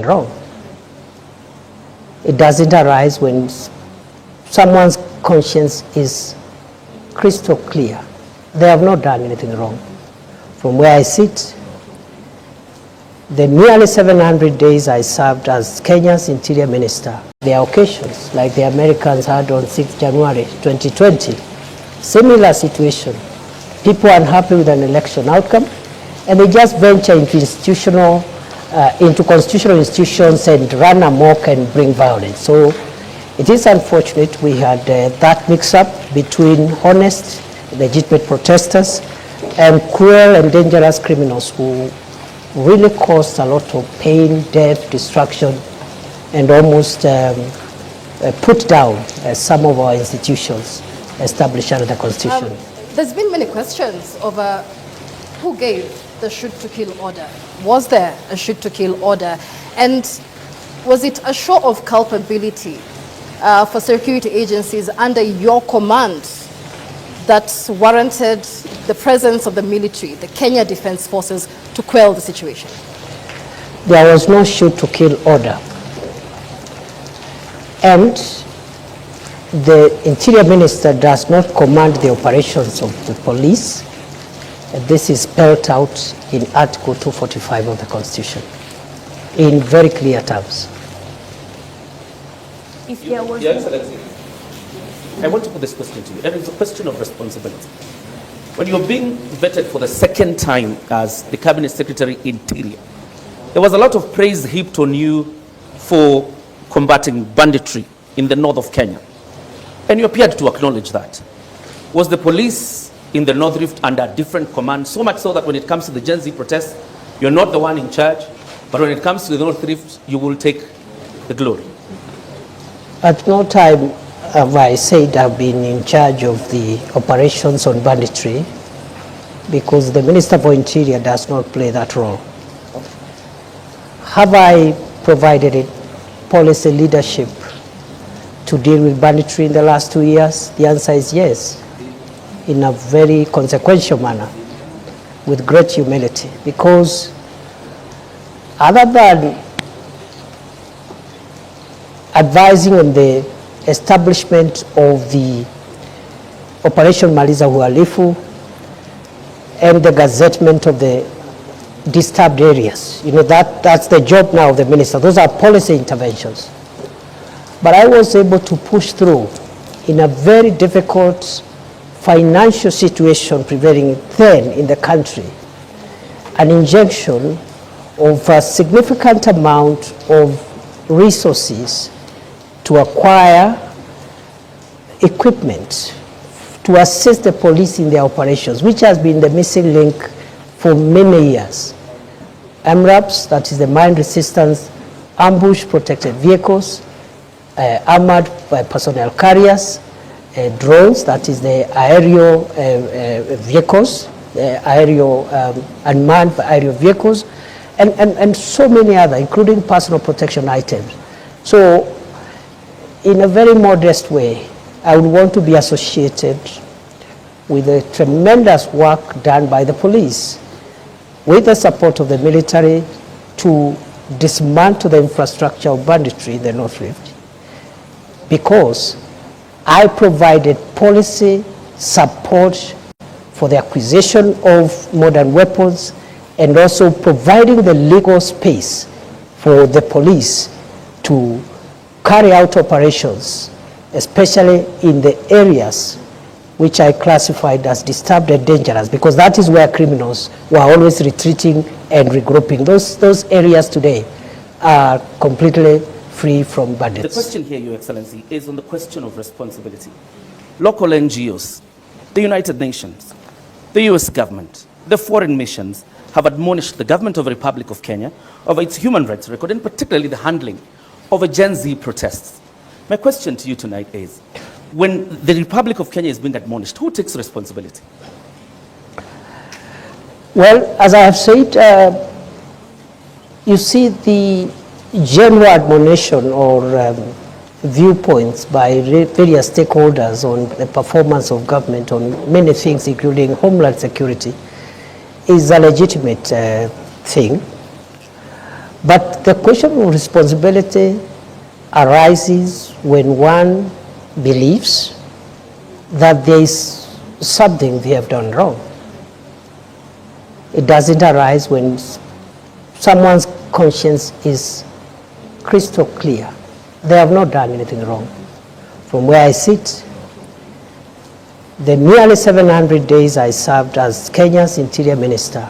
wrong. It doesn't arise when someone's conscience is crystal clear. They have not done anything wrong. From where I sit, the nearly 700 days I served as Kenya's Interior Minister, there are occasions like the Americans had on 6th January 2020, similar situation. People are unhappy with an election outcome, and they just venture into constitutional institutions and run amok and bring violence. So it is unfortunate we had that mix-up between honest, legitimate protesters and cruel and dangerous criminals who really caused a lot of pain, death, destruction, and almost put down some of our institutions established under the Constitution. There's been many questions over who gave the shoot-to-kill order. Was there a shoot-to-kill order? And was it a show of culpability for security agencies under your command that warranted the presence of the military, the Kenya Defense Forces, to quell the situation? There was no shoot-to-kill order. And the Interior Minister does not command the operations of the police. This is spelled out in Article 245 of the Constitution in very clear terms. If there was Your Excellency, I want to put this question to you. There is a question of responsibility. When you're being vetted for the second time as the Cabinet Secretary Interior, there was a lot of praise heaped on you for combating banditry in the north of Kenya. And you appeared to acknowledge that. Was the police in the North Rift under different command, so much so that when it comes to the Gen Z protests, you're not the one in charge, but when it comes to the North Rift, you will take the glory? At no time have I said I've been in charge of the operations on banditry, because the Minister for Interior does not play that role. Have I provided a policy leadership to deal with banditry in the last 2 years? The answer is yes, in a very consequential manner, with great humility, because other than advising on the establishment of the Operation Maliza Uhalifu and the gazettement of the disturbed areas, that's the job now of the minister. Those are policy interventions. But I was able to push through in a very difficult financial situation prevailing then in the country, an injection of a significant amount of resources to acquire equipment to assist the police in their operations, which has been the missing link for many years. MRAPs, that is the mine resistance ambush protected vehicles, armored personnel carriers, drones, that is the aerial vehicles, unmanned aerial vehicles, and so many other, including personal protection items. So, in a very modest way, I would want to be associated with the tremendous work done by the police, with the support of the military, to dismantle the infrastructure of banditry in the North Rift, because I provided policy support for the acquisition of modern weapons and also providing the legal space for the police to carry out operations, especially in the areas which I classified as disturbed and dangerous, because that is where criminals were always retreating and regrouping. Those areas today are completely free from bandits. The question here, Your Excellency, is on the question of responsibility. Local NGOs, the United Nations, the US government, the foreign missions have admonished the government of the Republic of Kenya over its human rights record, and particularly the handling of a Gen Z protests. My question to you tonight is, when the Republic of Kenya is being admonished, who takes responsibility? Well, as I have said, you see, the general admonition or viewpoints by various stakeholders on the performance of government on many things, including homeland security, is a legitimate thing. But the question of responsibility arises when one believes that there is something they have done wrong. It doesn't arise when someone's conscience is crystal clear. They have not done anything wrong. From where I sit, the nearly 700 days I served as Kenya's Interior Minister,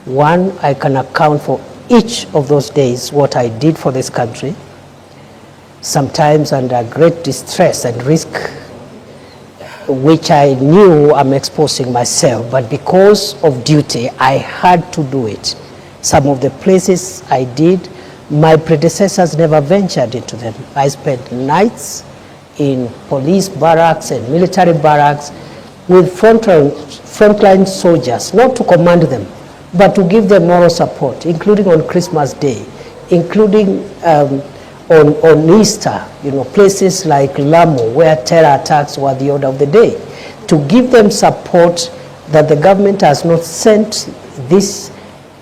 one, I can account for each of those days what I did for this country, sometimes under great distress and risk, which I knew I'm exposing myself, but because of duty, I had to do it. Some of the places I did, my predecessors never ventured into them. I spent nights in police barracks and military barracks with frontline soldiers, not to command them, but to give them moral support, including on Christmas Day, including on Easter, places like Lamu, where terror attacks were the order of the day, to give them support that the government has not sent these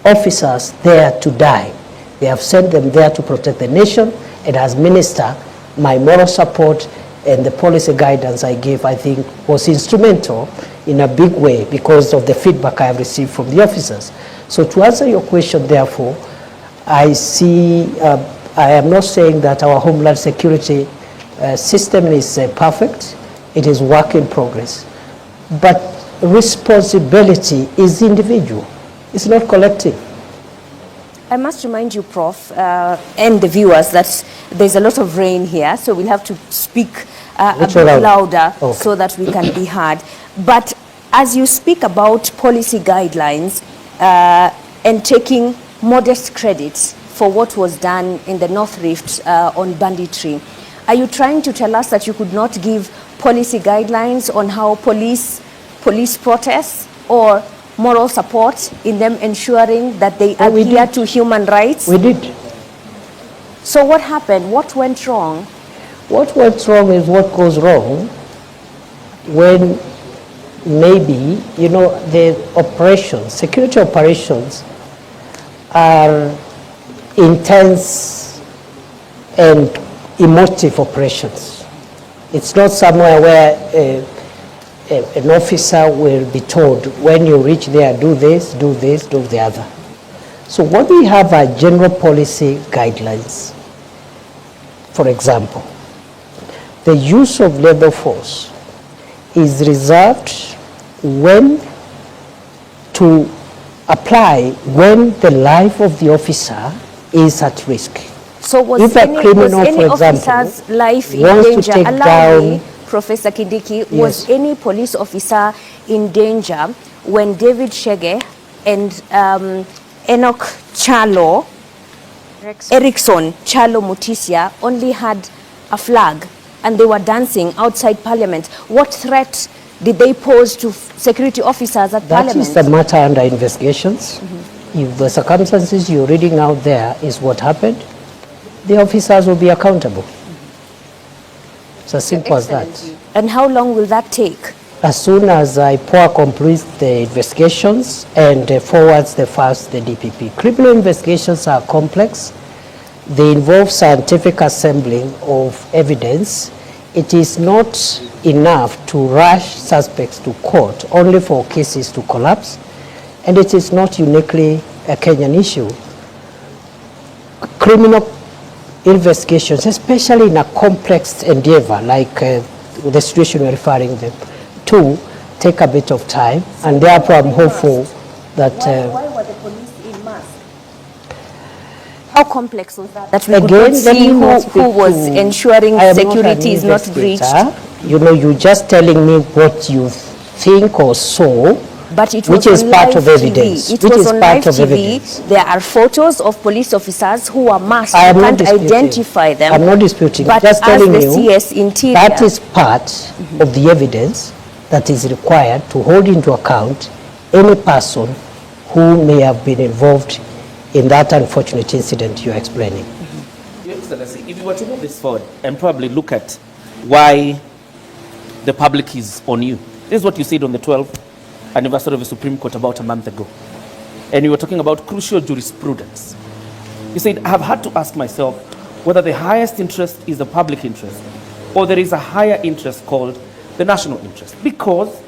officers there to die. They have sent them there to protect the nation, and as minister, my moral support and the policy guidance I gave, I think, was instrumental in a big way because of the feedback I have received from the officers. So to answer your question, therefore, I see, I am not saying that our Homeland Security system is perfect. It is work in progress. But responsibility is individual. It's not collective. I must remind you, Prof, and the viewers that there's a lot of rain here, so we'll have to speak a bit louder so that we can be heard. But as you speak about policy guidelines and taking modest credit for what was done in the North Rift on banditry, are you trying to tell us that you could not give policy guidelines on how police protests or moral support in them ensuring that they adhere to human rights? We did. So what happened? What went wrong? What went wrong is what goes wrong when maybe, the operations, security operations are intense and emotive operations. It's not somewhere where an officer will be told, when you reach there, do this, do this, do the other. So what we have are general policy guidelines. For example, the use of labor force is reserved when to apply when the life of the officer is at risk. So was if any, a criminal, was any for example, officer's life in wants danger? to take Allow down, me, Professor Kindiki, yes, was any police officer in danger when David Shege and Enoch Chalo, Erickson Chalo Mutisia only had a flag and they were dancing outside Parliament? What threat did they pose to security officers at Parliament? That is the matter under investigations. If the circumstances you're reading out there is what happened, the officers will be accountable. It's as simple as that. And how long will that take? As soon as IPOA completes the investigations and forwards the files to the DPP. Criminal investigations are complex. They involve scientific assembling of evidence. It is not enough to rush suspects to court only for cases to collapse. And it is not uniquely a Kenyan issue. Criminal investigations, especially in a complex endeavor like the situation you're referring them to, take a bit of time, and therefore I'm hopeful that... Why were the police in mass? How complex was that? That we again, could not see who was ensuring security is not breached? You're just telling me what you think or saw, but it was which is part of TV. evidence. It which was is on part live of TV. Evidence. There are photos of police officers who are masked. I am You not can't disputing. identify them. I'm not disputing. But Just as telling the you CS Interior, that is part of the evidence that is required to hold into account any person who may have been involved in that unfortunate incident you're explaining. Your Excellency, if you were to move this forward and probably look at why the public is on you. This is what you said on the 12th anniversary of the Supreme Court about a month ago. And you were talking about crucial jurisprudence. He said, I have had to ask myself whether the highest interest is the public interest or there is a higher interest called the national interest. Because